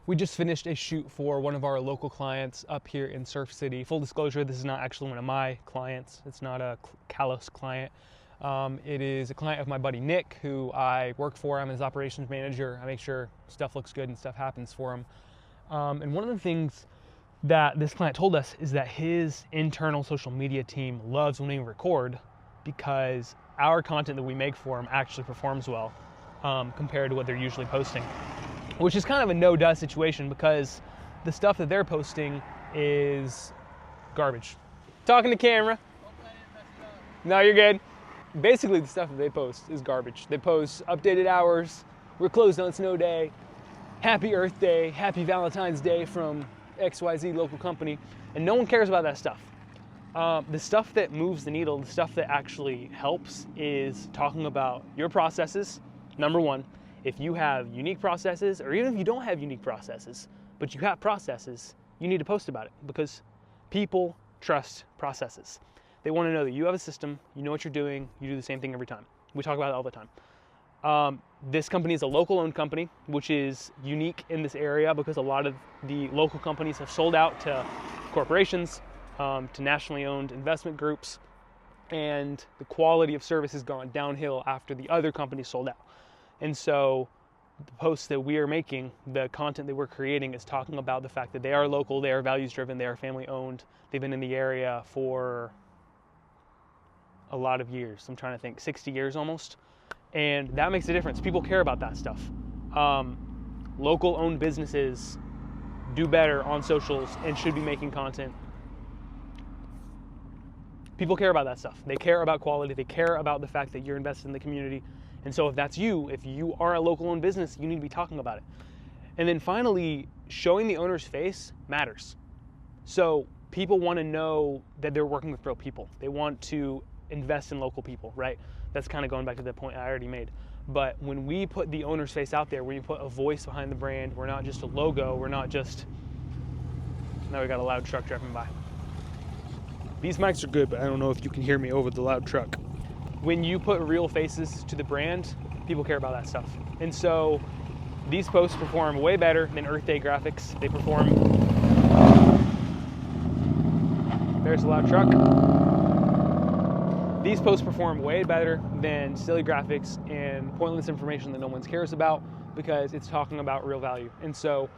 We just finished a shoot for one of our local clients up here in Surf City. Full disclosure, this is not actually one of my clients. It's not a Kalos client. It is a client of my buddy Nick, who I work for. I'm his operations manager. I make sure stuff looks good and stuff happens for him. And one of the things that this client told us is that his internal social media team loves when we record because our content that we make for him actually performs well compared to what they're usually posting, which is kind of a no-duh situation because the stuff that they're posting is garbage. Talking to camera. No, you're good. Basically, the stuff that they post is garbage. They post updated hours, we're closed on snow day, happy Earth Day, happy Valentine's Day from XYZ local company, and no one cares about that stuff. The stuff that moves the needle, the stuff that actually helps is talking about your processes, number one. If you have unique processes, or even if you don't have unique processes, but you have processes, you need to post about it because people trust processes. They want to know that you have a system, you know what you're doing, you do the same thing every time. We talk about it all the time. This company is a local owned company, which is unique in this area because a lot of the local companies have sold out to corporations, to nationally owned investment groups, and the quality of service has gone downhill after the other companies sold out. And so the posts that we are making, the content that we're creating is talking about the fact that they are local, they are values driven, they are family owned, they've been in the area for a lot of years. I'm trying to think, 60 years almost. And that makes a difference. People care about that stuff. Local owned businesses do better on socials and should be making content. People care about that stuff. They care about quality. They care about the fact that you're invested in the community. And so if that's you, if you are a local owned business, you need to be talking about it. And then finally, showing the owner's face matters. So people want to know that they're working with real people. They want to invest in local people, right? That's kind of going back to the point I already made. But when we put the owner's face out there, when we put a voice behind the brand, we're not just a logo, we're not just, now we got a loud truck driving by. These mics are good, but I don't know if you can hear me over the loud truck. When you put real faces to the brand, people care about that stuff. And so these posts perform way better than Earth Day graphics. They perform, there's a loud truck. These posts perform way better than silly graphics and pointless information that no one cares about because it's talking about real value. And so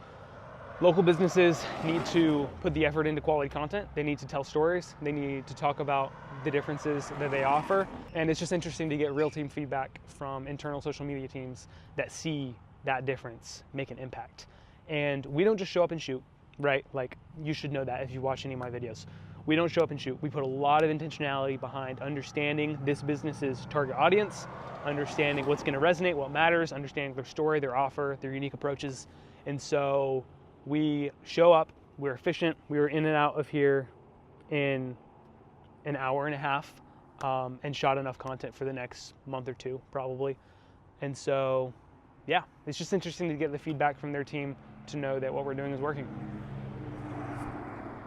local businesses need to put the effort into quality content. They need to tell stories. They need to talk about the differences that they offer. And it's just interesting to get real team feedback from internal social media teams that see that difference make an impact. And we don't just show up and shoot, right? Like, you should know that if you watch any of my videos. We don't show up and shoot. We put a lot of intentionality behind understanding this business's target audience, understanding what's going to resonate, what matters, understanding their story, their offer, their unique approaches. And so we show up, we're efficient, we were in and out of here in an hour and a half, and shot enough content for the next month or two, probably. And so, yeah, it's just interesting to get the feedback from their team to know that what we're doing is working.